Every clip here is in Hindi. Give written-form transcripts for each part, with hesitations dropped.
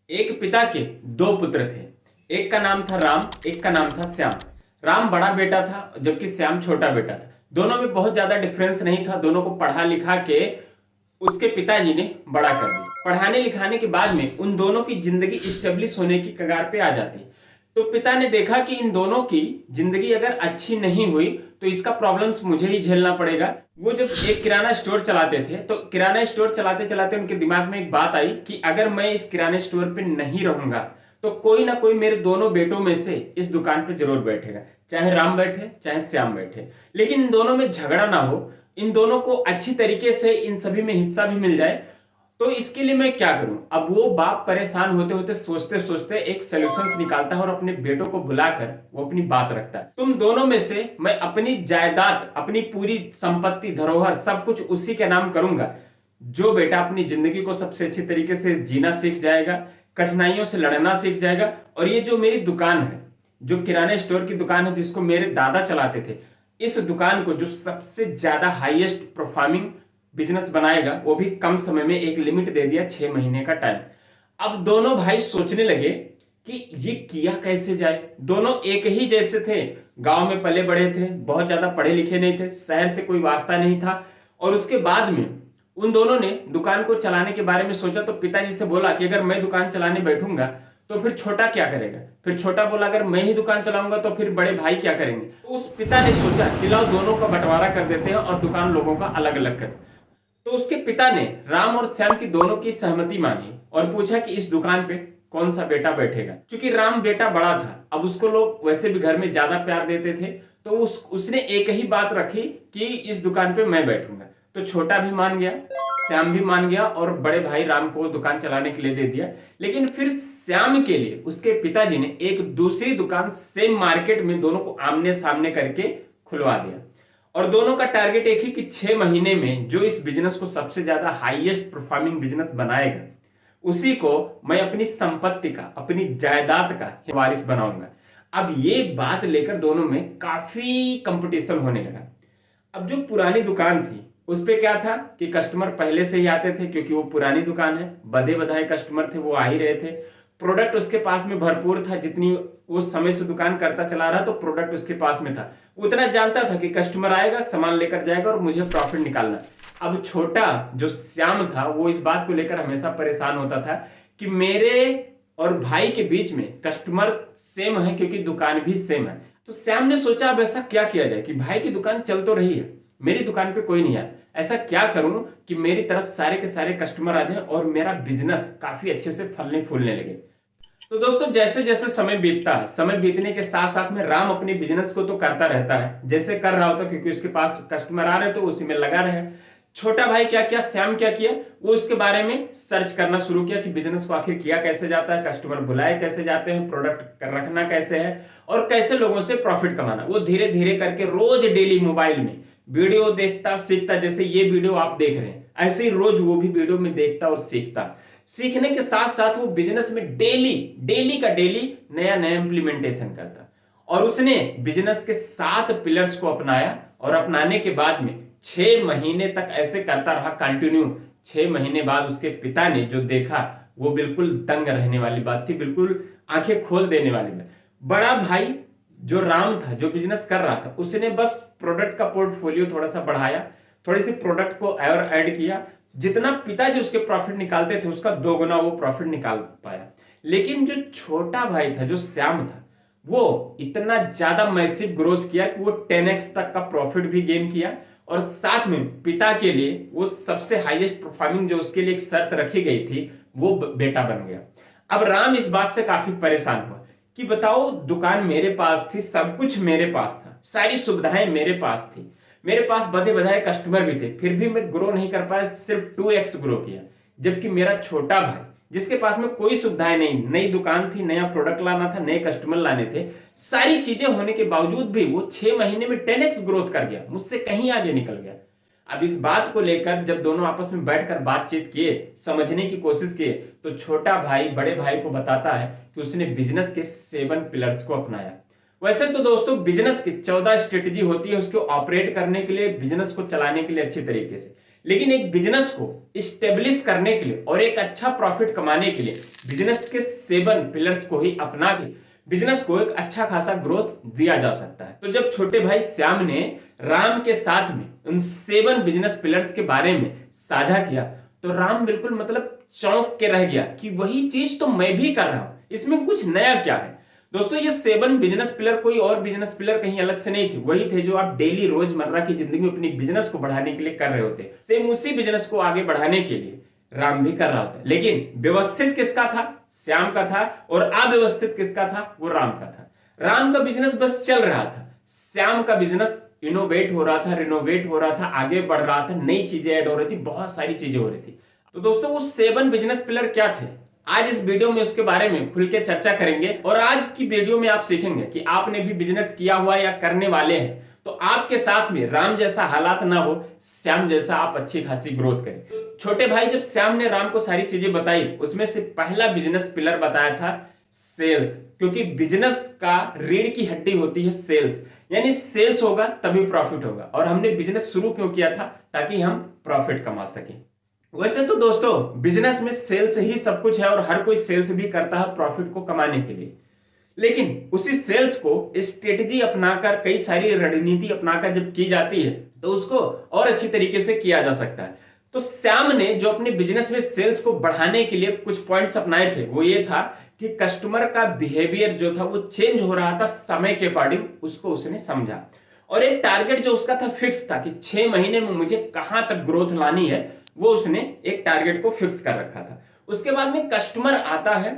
एक पिता के दो पुत्र थे। एक का नाम था राम, एक का नाम था श्याम। राम बड़ा बेटा था जबकि श्याम छोटा बेटा था। दोनों में बहुत ज्यादा डिफरेंस नहीं था। दोनों को पढ़ा लिखा के उसके पिताजी ने बड़ा कर दिया। पढ़ाने लिखाने के बाद में उन दोनों की जिंदगी स्टेब्लिश होने की कगार पे आ जाती। तो पिता ने देखा कि इन दोनों की जिंदगी अगर अच्छी नहीं हुई तो इसका प्रॉब्लम्स मुझे ही झेलना पड़ेगा। वो जब एक किराना स्टोर चलाते थे तो किराना स्टोर चलाते चलाते उनके दिमाग में एक बात आई कि अगर मैं इस किराने स्टोर पे नहीं रहूंगा तो कोई ना कोई मेरे दोनों बेटों में से इस दुकान पे जरूर बैठेगा, चाहे राम बैठे चाहे श्याम बैठे, लेकिन इन दोनों में झगड़ा ना हो, इन दोनों को अच्छी तरीके से इन सभी में हिस्सा भी मिल जाए। तो इसके लिए मैं क्या करूं? अब वो बाप परेशान होते होते सोचते सोचते एक सोल्यूशन निकालता है और अपने बेटों को बुलाकर वो अपनी बात रखता है। तुम दोनों में से मैं अपनी जायदाद, अपनी पूरी संपत्ति, धरोहर सब कुछ उसी के नाम करूंगा। जो बेटा अपनी जिंदगी को सबसे अच्छी तरीके से जीना सीख जाएगा, कठिनाइयों से लड़ना सीख जाएगा, और ये जो मेरी दुकान है, जो किराने स्टोर की दुकान है जिसको मेरे दादा चलाते थे, इस दुकान को जो सबसे ज्यादा हाईएस्ट परफॉर्मिंग बिजनेस बनाएगा, वो भी कम समय में, एक लिमिट दे दिया 6 महीने का टाइम। अब दोनों भाई सोचने लगे कि ये किया कैसे जाए। दोनों एक ही जैसे थे, गांव में पले बड़े थे, बहुत ज्यादा पढ़े लिखे नहीं थे, शहर से कोई वास्ता नहीं था। और उसके बाद में उन दोनों ने दुकान को चलाने के बारे में सोचा तो पिताजी से बोला कि अगर मैं दुकान चलाने बैठूंगा तो फिर छोटा क्या करेगा। फिर छोटा बोला अगर मैं ही दुकान चलाऊंगा तो फिर बड़े भाई क्या करेंगे। तो उस पिता ने सोचा कि लाओ दोनों का बंटवारा कर देते हैं और दुकान लोगों का अलग अलग कर। तो उसके पिता ने राम और श्याम की दोनों की सहमति मांगी और पूछा कि इस दुकान पे कौन सा बेटा बैठेगा। क्योंकि राम बेटा बड़ा था, अब उसको लोग वैसे भी घर में ज्यादा प्यार देते थे, तो उसने एक ही बात रखी कि इस दुकान पे मैं बैठूंगा। तो छोटा भी मान गया, श्याम भी मान गया और बड़े भाई राम को दुकान चलाने के लिए दे दिया। लेकिन फिर श्याम के लिए उसके पिताजी ने एक दूसरी दुकान सेम मार्केट में दोनों को आमने सामने करके खुलवा दिया। और दोनों का टारगेट एक ही कि 6 महीने में जो इस बिजनेस को सबसे ज्यादा हाईएस्ट परफॉर्मिंग बिजनेस बनाएगा उसी को मैं अपनी संपत्ति का, अपनी जायदाद का वारिस बनाऊंगा। अब ये बात लेकर दोनों में काफी कंपटीशन होने लगा। अब जो पुरानी दुकान थी उस पे क्या था कि कस्टमर पहले से ही आते थे, क्योंकि वो पुरानी दुकान है, बधे बधाए कस्टमर थे, वो आ ही रहे थे। प्रोडक्ट उसके पास में भरपूर था, जितनी वो समय से दुकान करता चला रहा तो प्रोडक्ट उसके पास में था। उतना जानता था कि कस्टमर आएगा, सामान लेकर जाएगा और मुझे प्रॉफिट निकालना। अब छोटा जो श्याम था वो इस बात को लेकर हमेशा परेशान होता था कि मेरे और भाई के बीच में कस्टमर सेम है क्योंकि दुकान भी सेम है। तो श्याम ने सोचा अब ऐसा क्या किया जाए कि भाई की दुकान चल तो रही है, मेरी दुकान पे कोई नहीं आया, ऐसा क्या करूं कि मेरी तरफ सारे के सारे कस्टमर आ जाए और मेरा बिजनेस काफी अच्छे से फलने फूलने लगे। तो दोस्तों जैसे जैसे समय बीतता है, समय बीतने के साथ साथ में राम अपने बिजनेस को तो करता रहता है जैसे कर रहा होता, क्योंकि उसके पास कस्टमर आ रहे तो उसी में लगा रहे। छोटा भाई क्या किया, श्याम क्या किया, वो उसके बारे में सर्च करना शुरू किया कि बिजनेस को आखिर किया कैसे जाता है, कस्टमर बुलाए कैसे जाते हैं, प्रोडक्ट रखना कैसे है और कैसे लोगों से प्रॉफिट कमाना। वो धीरे धीरे करके रोज डेली मोबाइल में वीडियो देखता सीखता, जैसे ये वीडियो आप देख रहे हैं ऐसे ही रोज वो भी वीडियो में देखता और सीखता। सीखने के साथ साथ वो बिजनेस में डेली डेली का डेली नया नया इंप्लीमेंटेशन करता और उसने बिजनेस के 7 पिलर्स को अपनाया और अपनाने के बाद में 6 महीने तक ऐसे करता रहा कंटिन्यू। 6 महीने बाद उसके पिता ने जो देखा वो बिल्कुल दंग रहने वाली बात थी, बिल्कुल आंखें खोल देने वाली बात। बड़ा भाई जो राम था, जो बिजनेस कर रहा था, उसने बस प्रोडक्ट का पोर्टफोलियो थोड़ा सा बढ़ाया, थोड़ी सी प्रोडक्ट को और ऐड किया। जितना पिताजी उसके प्रॉफिट निकालते थे उसका 2 गुना वो प्रॉफिट निकाल पाया। लेकिन जो छोटा भाई था, जो श्याम था, वो इतना ज्यादा मैसिव ग्रोथ किया कि वो 10x तक का प्रॉफिट भी गेन किया और साथ में पिता के लिए वो सबसे हाईएस्ट परफॉर्मिंग जो उसके लिए एक शर्त रखी गई थी वो बेटा बन गया। अब राम इस बात से काफी परेशान हुआ कि बताओ, दुकान मेरे पास थी, सब कुछ मेरे पास था, सारी सुविधाएं मेरे पास थी, मेरे पास बधे बधाए कस्टमर भी थे, फिर भी मैं ग्रो नहीं कर पाया, सिर्फ 2x ग्रो किया। जबकि मेरा छोटा भाई जिसके पास में कोई सुविधाएं नहीं, नई दुकान थी, नया प्रोडक्ट लाना था, नए कस्टमर लाने थे, सारी चीजें होने के बावजूद भी वो 6 महीने में 10x ग्रोथ कर गया, मुझसे कहीं आगे निकल गया। अब इस बात को लेकर जब दोनों आपस में बैठकर बातचीत किए, समझने की कोशिश किए, तो छोटा भाई बड़े भाई को बताता है कि उसने बिजनेस के 7 पिलर्स को अपनाया। वैसे तो दोस्तों बिजनेस की 14 स्ट्रेटेजी होती है उसको ऑपरेट करने के लिए, बिजनेस को चलाने के लिए अच्छी तरीके से, लेकिन एक बिजनेस को स्टेब्लिश करने के लिए और एक अच्छा प्रॉफिट कमाने के लिए बिजनेस के 7 पिलर्स को ही अपना के बिजनेस को एक अच्छा खासा ग्रोथ दिया जा सकता है। तो जब छोटे भाई श्याम ने राम के साथ में उन 7 बिजनेस पिलर्स के बारे में साझा किया तो राम बिल्कुल मतलब चौंक के रह गया कि वही चीज तो मैं भी कर रहा हूं, इसमें कुछ नया क्या है। दोस्तों ये 7 बिजनेस पिलर कोई और बिजनेस पिलर कहीं अलग से नहीं थे, वही थे जो आप डेली रोजमर्रा की जिंदगी में अपनी बिजनेस को बढ़ाने के लिए कर रहे होते। सेम उसी बिजनेस को आगे बढ़ाने के लिए राम भी कर रहा होता, लेकिन व्यवस्थित किसका था? श्याम का था, और अव्यवस्थित किसका था? वो राम का था। राम का बिजनेस बस चल रहा था, श्याम का बिजनेस इनोवेट हो रहा था, रिनोवेट हो रहा था, आगे बढ़ रहा था, नई चीजें ऐड हो रही थी, बहुत सारी चीजें हो रही थी। तो दोस्तों वो 7 बिजनेस पिलर क्या थे, आज इस वीडियो में उसके बारे में खुल के चर्चा करेंगे। और आज की वीडियो में आप सीखेंगे कि आपने भी बिजनेस किया हुआ या करने वाले हैं तो आपके साथ में राम जैसा हालात ना हो, श्याम जैसा आप अच्छी खासी ग्रोथ करें। तो छोटे भाई जब श्याम ने राम को सारी चीजें बताई, उसमें से पहला बिजनेस पिलर बताया था सेल्स, क्योंकि बिजनेस का रीढ़ की हड्डी होती है सेल्स, यानी सेल्स होगा तभी प्रॉफिट होगा। और हमने बिजनेस शुरू क्यों किया था? ताकि हम प्रॉफिट कमा सकें। वैसे तो दोस्तों बिजनेस में सेल्स ही सब कुछ है और हर कोई सेल्स भी करता है प्रॉफिट को कमाने के लिए, लेकिन उसी सेल्स को स्ट्रेटेजी अपनाकर, कई सारी रणनीति अपनाकर जब की जाती है तो उसको और अच्छी तरीके से किया जा सकता है। तो श्याम ने जो अपने बिजनेस में सेल्स को बढ़ाने के लिए कुछ पॉइंट्स अपनाए थे वो ये था कि कस्टमर का बिहेवियर जो था वो चेंज हो रहा था समय के अकॉर्डिंग, उसको उसने समझा। और एक टारगेट जो उसका था फिक्स था कि 6 महीने में मुझे कहां तक ग्रोथ लानी है, वो उसने एक टारगेट को फिक्स कर रखा था। उसके बाद में कस्टमर आता है,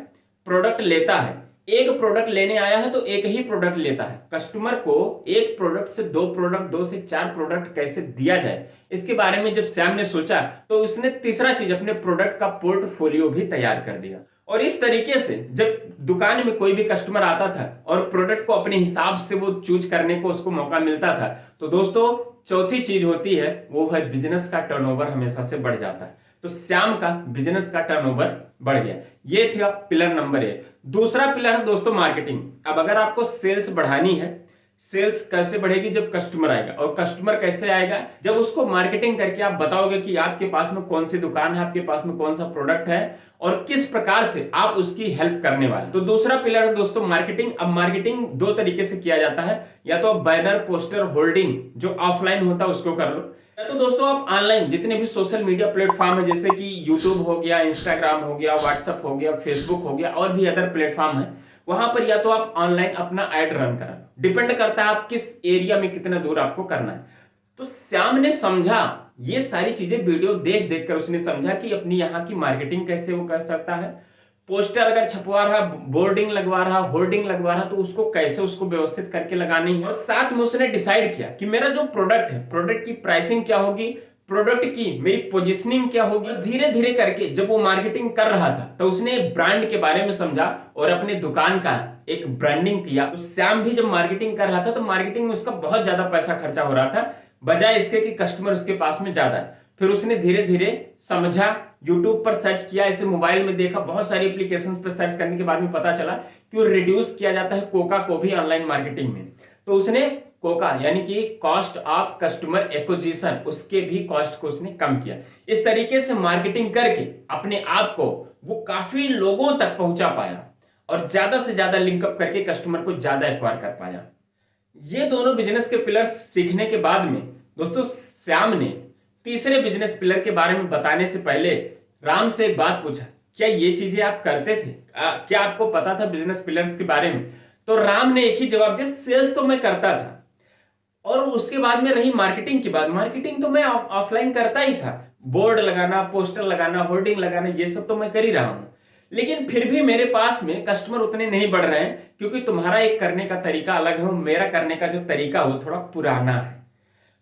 प्रोडक्ट लेता है, एक प्रोडक्ट लेने आया है तो एक ही प्रोडक्ट लेता है। कस्टमर को एक प्रोडक्ट से 2 प्रोडक्ट, 2 से 4 प्रोडक्ट कैसे दिया जाए, इसके बारे में जब श्याम ने सोचा तो उसने तीसरा चीज अपने प्रोडक्ट का पोर्टफोलियो भी तैयार कर दिया। और इस तरीके से जब दुकान में कोई भी कस्टमर आता था और प्रोडक्ट को अपने हिसाब से वो चूज करने को उसको मौका मिलता था, तो दोस्तों चौथी चीज होती है वो है बिजनेस का टर्नओवर हमेशा से बढ़ जाता है। तो श्याम का बिजनेस का टर्नओवर बढ़ गया। ये था पिलर नंबर 1। दूसरा पिलर है दोस्तों मार्केटिंग। अब अगर आपको सेल्स बढ़ानी है, सेल्स कैसे बढ़ेगी? जब कस्टमर आएगा। और कस्टमर कैसे आएगा? जब उसको मार्केटिंग करके आप बताओगे कि आपके पास में कौन सी दुकान है, आपके पास में कौन सा प्रोडक्ट है और किस प्रकार से आप उसकी हेल्प करने वाले। तो दूसरा पिलर है दोस्तों मार्केटिंग। अब मार्केटिंग 2 तरीके से किया जाता है, या तो बैनर, पोस्टर, होर्डिंग जो ऑफलाइन होता है उसको कर लो, या तो दोस्तों आप ऑनलाइन जितने भी सोशल मीडिया प्लेटफॉर्म है जैसे कि यूट्यूब हो गया, इंस्टाग्राम हो गया, व्हाट्सएप हो गया, फेसबुक हो गया और भी अदर प्लेटफॉर्म है, वहां पर या तो आप ऑनलाइन अपना एड रन करा, डिपेंड करता है आप किस एरिया में कितना दूर आपको करना है। तो श्याम ने समझा ये सारी चीजें, वीडियो देख देख कर उसने समझा कि अपनी यहाँ की मार्केटिंग कैसे वो कर सकता है। पोस्टर अगर छपवा रहा, बोर्डिंग लगवा रहा, होर्डिंग लगवा रहा, तो उसको कैसे उसको व्यवस्थित करके लगानी है। और साथ में उसने डिसाइड किया कि मेरा जो प्रोडक्ट है, प्रोडक्ट की प्राइसिंग क्या होगी, प्रोडक्ट की मेरी पोजीशनिंग क्या होगी। धीरे धीरे करके जब वो मार्केटिंग कर रहा था तो उसने ब्रांड के बारे में समझा और अपने दुकान का एक ब्रांडिंग किया। तो श्याम भी जब मार्केटिंग कर रहा था तो मार्केटिंग में उसका बहुत ज्यादा पैसा खर्चा हो रहा था, बजाय इसके कि कस्टमर उसके पास में ज्यादा है। फिर उसने धीरे धीरे समझा, यूट्यूब पर सर्च किया, इसे मोबाइल में देखा, बहुत सारी एप्लीकेशन पर सर्च करने के बाद में पता चला कि वो रिड्यूस किया जाता है कोका को भी ऑनलाइन मार्केटिंग में। तो उसने कोका यानी कि कॉस्ट ऑफ कस्टमर एक्विजिशन, उसके भी कॉस्ट को उसने कम किया। इस तरीके से मार्केटिंग करके अपने आप को वो काफी लोगों तक पहुंचा पाया और ज्यादा से ज्यादा लिंकअप करके कस्टमर को ज्यादा एक्वायर कर पाया। ये दोनों बिजनेस के पिलर्स सीखने के बाद में दोस्तों श्याम ने तीसरे बिजनेस पिलर के बारे में बताने से पहले राम से एक बात पूछा, क्या ये चीजें आप करते थे? क्या आपको पता था बिजनेस पिलर्स के बारे में? तो राम ने एक ही जवाब दिया, सेल्स तो मैं करता था। और उसके बाद में रही मार्केटिंग की बात, मार्केटिंग तो मैं ऑफलाइन करता ही था, बोर्ड लगाना, पोस्टर लगाना, होर्डिंग लगाना, ये सब तो मैं कर ही रहा हूं। लेकिन फिर भी मेरे पास में कस्टमर उतने नहीं बढ़ रहे हैं, क्योंकि तुम्हारा एक करने का तरीका अलग है, मेरा करने का जो तरीका वो थोड़ा पुराना है।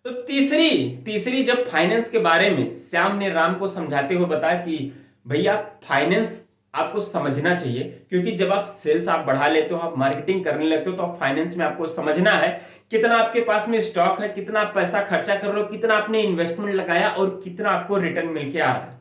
तो तीसरी जब फाइनेंस के बारे में श्याम ने राम को समझाते हुए बताया कि भैया फाइनेंस आपको समझना चाहिए, क्योंकि जब आप सेल्स आप बढ़ा लेते हो, आप मार्केटिंग करने लगते हो, तो आप फाइनेंस में आपको समझना है कितना आपके पास में स्टॉक है, कितना आप पैसा खर्चा कर रहे हो, कितना आपने इन्वेस्टमेंट लगाया और कितना आपको रिटर्न मिलके आ रहा है।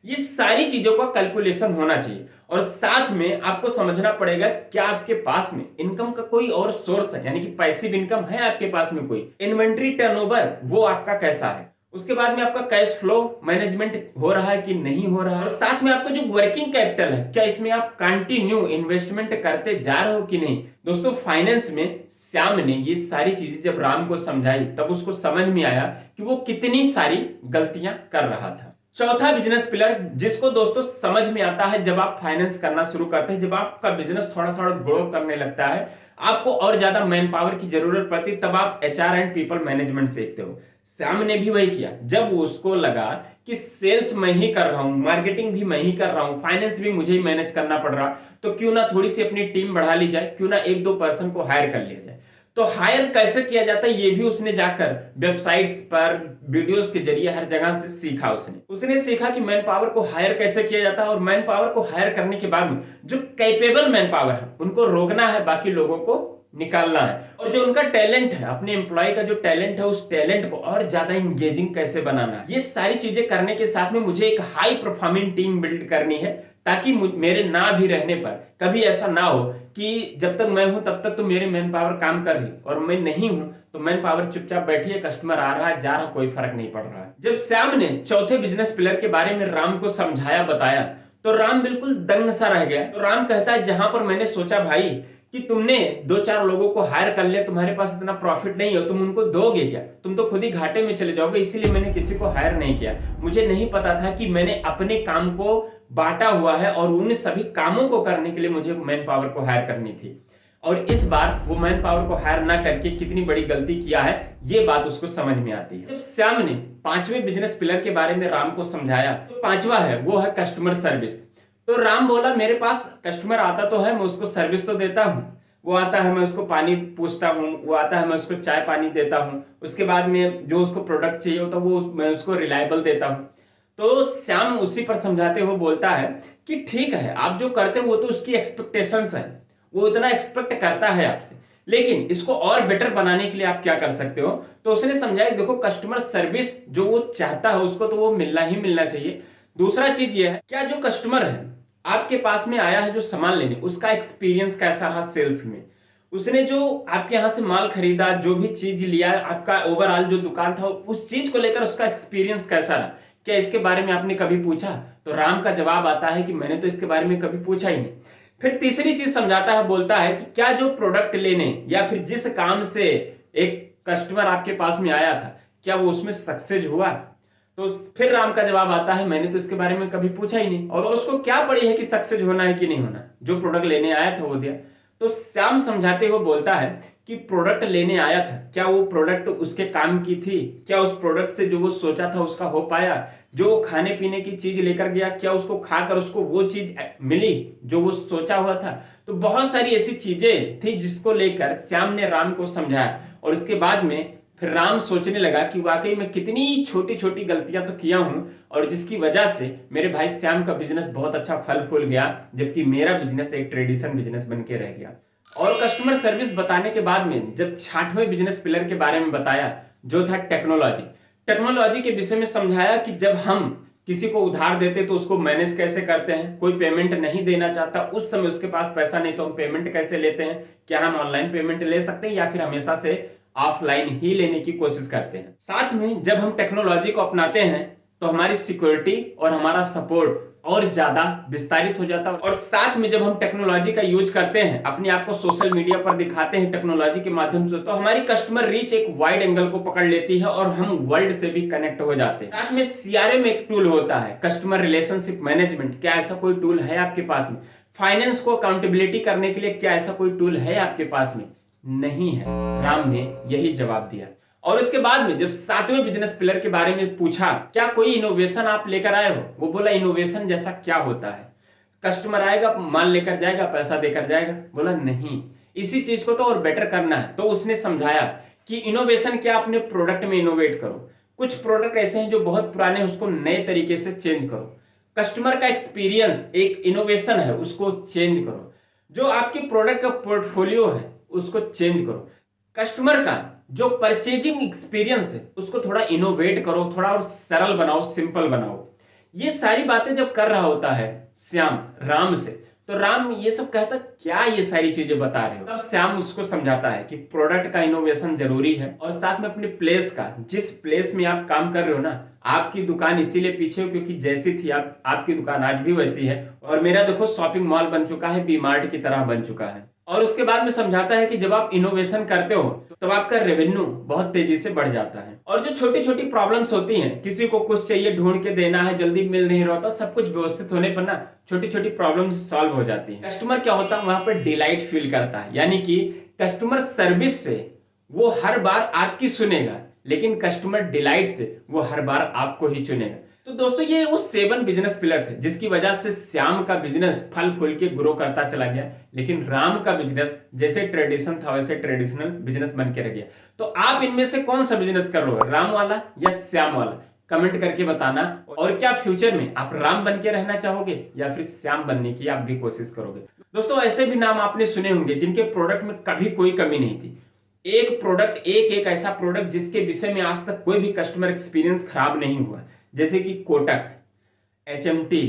ये सारी चीजों का कैलकुलेशन होना चाहिए। और साथ में आपको समझना पड़ेगा क्या आपके पास में इनकम का कोई और सोर्स है, यानी कि पैसिव इनकम है आपके पास में कोई, इन्वेंट्री टर्नओवर वो आपका कैसा है, उसके बाद में आपका कैश फ्लो मैनेजमेंट हो रहा है कि नहीं हो रहा है, और साथ में आपका जो वर्किंग कैपिटल है क्या इसमें आप कंटिन्यू इन्वेस्टमेंट करते जा रहे हो कि नहीं। दोस्तों फाइनेंस में श्याम ने ये सारी चीजें जब राम को समझाई तब उसको समझ में आया कि वो कितनी सारी गलतियां कर रहा था। चौथा बिजनेस पिलर जिसको दोस्तों समझ में आता है जब आप फाइनेंस करना शुरू करते हैं, जब आपका बिजनेस थोड़ा थोड़ा ग्रो करने लगता है, आपको और ज्यादा मैन पावर की जरूरत पड़ती, तब आप एचआर एंड पीपल मैनेजमेंट सीखते हो। श्याम ने भी वही किया। जब उसको लगा कि सेल्स मैं ही कर रहा हूं, मार्केटिंग भी मैं ही कर रहा हूं, फाइनेंस भी मुझे ही मैनेज करना पड़ रहा, तो क्यों ना थोड़ी सी अपनी टीम बढ़ा ली जाए, क्यों ना एक दो पर्सन को हायर कर लिया जाए। तो हायर कैसे किया जाता है ये भी उसने जाकर वेबसाइट्स पर वीडियोस के जरिए हर जगह से सीखा। उसने सीखा कि मैन पावर को हायर कैसे किया जाता है, और मैन पावर को हायर करने के बाद में जो कैपेबल मैन पावर है उनको रोकना है, बाकी लोगों को निकालना है, और जो उनका टैलेंट है, अपने एम्प्लॉय का जो टैलेंट है, उस टैलेंट को और ज्यादा इंगेजिंग कैसे बनाना है। ये सारी चीजें करने के साथ में मुझे एक हाई परफॉर्मिंग टीम बिल्ड करनी है, ताकि मेरे ना भी रहने पर कभी ऐसा ना हो कि जब तक मैं हूं तब तक तो मेरे मैन पावर काम कर रही, और मैं नहीं हूं तो मैन पावर चुपचाप बैठी है, कस्टमर आ रहा है जा रहा, कोई फर्क नहीं पड़ रहा है। जब श्याम ने चौथे बिजनेस पिलर के बारे में राम को समझाया बताया तो राम बिल्कुल दंग सा रह गया। तो राम कहता है जहां पर मैंने सोचा भाई कि तुमने दो चार लोगों को हायर कर लिया, तुम्हारे पास इतना प्रॉफिट नहीं हो, तुम उनको दोगे क्या, तुम तो खुद ही घाटे में चले जाओगे, इसीलिए मैंने किसी को हायर नहीं किया। मुझे नहीं पता था कि मैंने अपने काम को बांटा हुआ है और उन सभी कामों को करने के लिए मुझे मैन पावर को हायर करनी थी, और इस बार वो मैन पावर को हायर ना करके कितनी बड़ी गलती किया है ये बात उसको समझ में आती है। जब श्याम ने पांचवें बिजनेस पिलर के बारे में राम को समझाया तो पांचवा है वो है कस्टमर सर्विस। तो राम बोला मेरे पास कस्टमर आता तो है, मैं उसको सर्विस तो देता हूँ, वो आता है मैं उसको पानी पूछता हूँ, वो आता है मैं उसको चाय पानी देता हूँ, उसके बाद में जो उसको प्रोडक्ट चाहिए होता है वो मैं उसको रिलायबल देता हूँ। तो श्याम उसी पर समझाते हुए बोलता है कि ठीक है आप जो करते हो वो तो उसकी एक्सपेक्टेशंस है, वो इतना एक्सपेक्ट करता है आपसे, लेकिन इसको और बेटर बनाने के लिए आप क्या कर सकते हो। तो उसने समझाया देखो कस्टमर सर्विस जो वो चाहता है उसको तो वो मिलना ही मिलना चाहिए। दूसरा चीज ये है क्या जो कस्टमर है आपके पास में आया है जो सामान लेने, उसका एक्सपीरियंस कैसा रहा सेल्स में, उसने जो आपके यहां से माल खरीदा, जो भी चीज लिया, आपका ओवरऑल जो दुकान था उस चीज को लेकर उसका एक्सपीरियंस कैसा रहा, क्या इसके बारे में आपने कभी पूछा। तो राम का जवाब आता है कि मैंने तो इसके बारे में कभी पूछा ही नहीं। फिर तीसरी चीज समझाता है, बोलता है कि क्या जो प्रोडक्ट लेने या फिर जिस काम से एक कस्टमर आपके पास में आया था क्या वो उसमें सक्सेस हुआ। तो फिर राम का जवाब आता है मैंने तो इसके बारे में कभी पूछा ही नहीं, और उसको क्या पड़ी है कि सक्सेस होना है कि नहीं होना, जो प्रोडक्ट लेने आया था वो दिया। तो श्याम समझाते हुए बोलता है कि प्रोडक्ट लेने आया था क्या वो प्रोडक्ट उसके काम की थी, क्या उस प्रोडक्ट से जो वो सोचा था उसका हो पाया, जो खाने पीने की चीज लेकर गया क्या उसको खाकर उसको वो चीज मिली जो वो सोचा हुआ था। तो बहुत सारी ऐसी चीजें थी जिसको लेकर श्याम ने राम को समझाया, और उसके बाद में फिर राम सोचने लगा कि वाकई में कितनी छोटी छोटी गलतियां तो किया हूं, और जिसकी वजह से मेरे भाई श्याम का बिजनेस बहुत अच्छा फल फूल गया, जबकि मेरा बिजनेस एक ट्रेडिशन बिजनेस बन के रह गया। और कस्टमर सर्विस बताने के बाद में जब छठवें बिजनेस पिलर के बारे में बताया जो था टेक्नोलॉजी, टेक्नोलॉजी के विषय में समझाया कि जब हम किसी को उधार देते तो उसको मैनेज कैसे करते हैं, कोई पेमेंट नहीं देना चाहता उस समय उसके पास पैसा नहीं तो हम पेमेंट कैसे लेते हैं, क्या हम ऑनलाइन पेमेंट ले सकते हैं या फिर हमेशा से ऑफलाइन ही लेने की कोशिश करते हैं। साथ में जब हम टेक्नोलॉजी को अपनाते हैं तो हमारी सिक्योरिटी और हमारा सपोर्ट और ज्यादा विस्तारित हो जाता है, और साथ में जब हम टेक्नोलॉजी का यूज करते हैं, अपने आप को सोशल मीडिया पर दिखाते हैं टेक्नोलॉजी के माध्यम से, तो हमारी कस्टमर रीच एक वाइड एंगल को पकड़ लेती है और हम वर्ल्ड से भी कनेक्ट हो जाते हैं। साथ में सीआरएम एक टूल होता है, कस्टमर रिलेशनशिप मैनेजमेंट, क्या ऐसा कोई टूल है आपके पास में। फाइनेंस को अकाउंटेबिलिटी करने के लिए क्या ऐसा कोई टूल है आपके पास में, नहीं है। राम ने यही जवाब दिया। और उसके बाद में जब सातवें बिजनेस पिलर के बारे में पूछा क्या कोई इनोवेशन आप लेकर आए हो, वो बोला इनोवेशन जैसा क्या होता है, कस्टमर आएगा माल लेकर जाएगा पैसा देकर जाएगा, बोला नहीं इसी चीज को तो और बेटर करना है। तो उसने समझाया कि इनोवेशन क्या, अपने प्रोडक्ट में इनोवेट करो, कुछ प्रोडक्ट ऐसे हैं जो बहुत पुराने हैं उसको नए तरीके से चेंज करो, कस्टमर का एक्सपीरियंस एक इनोवेशन है उसको चेंज करो, जो आपके प्रोडक्ट का पोर्टफोलियो है उसको चेंज करो, कस्टमर का जो परचेजिंग एक्सपीरियंस है उसको थोड़ा इनोवेट करो, थोड़ा और सरल बनाओ, सिंपल बनाओ। ये सारी बातें जब कर रहा होता है श्याम राम से, तो राम ये सब कहता क्या ये सारी चीजें बता रहे हो। तब श्याम उसको समझाता है कि प्रोडक्ट का इनोवेशन जरूरी है और साथ में अपने प्लेस का, जिस प्लेस में आप काम कर रहे हो ना, आपकी दुकान इसीलिए पीछे हो क्योंकि जैसी थी आपकी दुकान आज भी वैसी है और मेरा देखो शॉपिंग मॉल बन चुका है, वी मार्ट की तरह बन चुका है। और उसके बाद में समझाता है कि जब आप इनोवेशन करते हो तब आपका रेवेन्यू बहुत तेजी से बढ़ जाता है और जो छोटी छोटी प्रॉब्लम्स होती हैं, किसी को कुछ चाहिए ढूंढ के देना है, जल्दी मिल नहीं रहा, तो सब कुछ व्यवस्थित होने पर ना छोटी छोटी प्रॉब्लम्स सॉल्व हो जाती हैं। कस्टमर क्या होता है वहां पर डिलाइट फील करता है, यानी कि कस्टमर सर्विस से वो हर बार आपकी सुनेगा, लेकिन कस्टमर डिलाइट से वो हर बार आपको ही चुनेगा। तो दोस्तों ये वो 7 बिजनेस पिलर थे जिसकी वजह से श्याम का बिजनेस फल फूल के ग्रो करता चला गया, लेकिन राम का बिजनेस जैसे ट्रेडिशन था वैसे ट्रेडिशनल बिजनेस बन के रह गया। तो आप इनमें से कौन सा बिजनेस कर रहे हो, राम वाला या श्याम वाला, कमेंट करके बताना। और क्या फ्यूचर में आप राम बन के रहना चाहोगे या फिर श्याम बनने की आप भी कोशिश करोगे। दोस्तों ऐसे भी नाम आपने सुने होंगे जिनके प्रोडक्ट में कभी कोई कमी नहीं थी, एक प्रोडक्ट एक ऐसा प्रोडक्ट जिसके विषय में आज तक कोई भी कस्टमर एक्सपीरियंस खराब नहीं हुआ, जैसे कि कोटक, HMT,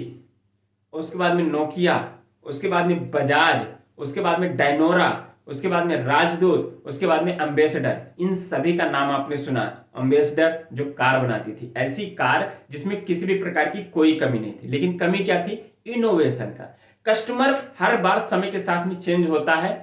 उसके बाद में नोकिया, उसके बाद में बजाज, उसके बाद में डायनोरा, उसके बाद में राजदूत, उसके बाद में एम्बेसडर। इन सभी का नाम आपने सुना। एम्बेसडर जो कार बनाती थी, ऐसी कार जिसमें किसी भी प्रकार की कोई कमी नहीं थी, लेकिन कमी क्या थी, इनोवेशन का। कस्टमर हर बार समय के साथ में चेंज होता है,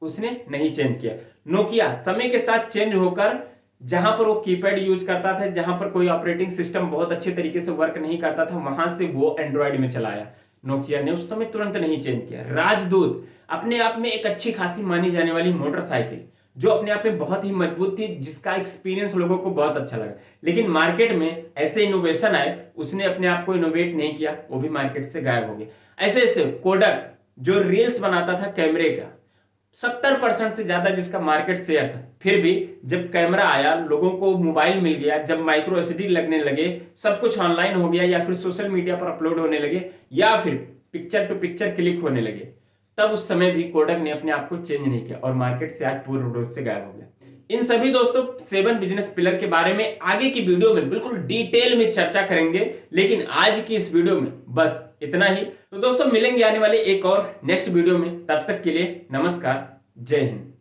उसने नहीं चेंज किया। नोकिया समय के साथ चेंज होकर जहां पर वो कीपैड यूज करता था, जहां पर कोई ऑपरेटिंग सिस्टम बहुत अच्छे तरीके से वर्क नहीं करता था, वहां से वो एंड्रॉइड में चलाया। नोकिया ने उस समय तुरंत नहीं चेंज किया। राजदूत अपने आप में एक अच्छी खासी मानी जाने वाली मोटरसाइकिल जो अपने आप में बहुत ही मजबूत थी, जिसका एक्सपीरियंस लोगों को बहुत अच्छा लगा, लेकिन मार्केट में ऐसे इनोवेशन आए, उसने अपने आप को इनोवेट नहीं किया, वो भी मार्केट से गायब हो गया। ऐसे ऐसे कोडक जो रील्स बनाता था कैमरे का, 70% से ज्यादा जिसका मार्केट शेयर था, फिर भी जब कैमरा आया, लोगों को मोबाइल मिल गया, जब माइक्रो SD लगने लगे, सब कुछ ऑनलाइन हो गया या फिर सोशल मीडिया पर अपलोड होने लगे या फिर पिक्चर टू पिक्चर क्लिक होने लगे, तब उस समय भी कोडक ने अपने आप को चेंज नहीं किया और मार्केट से आज पूर्ण रूप से गायब हो गया। इन सभी दोस्तों 7 बिजनेस पिलर के बारे में आगे की वीडियो में बिल्कुल डिटेल में चर्चा करेंगे, लेकिन आज की इस वीडियो में बस इतना ही। तो दोस्तों मिलेंगे आने वाले एक और नेक्स्ट वीडियो में, तब तक के लिए नमस्कार, जय हिंद।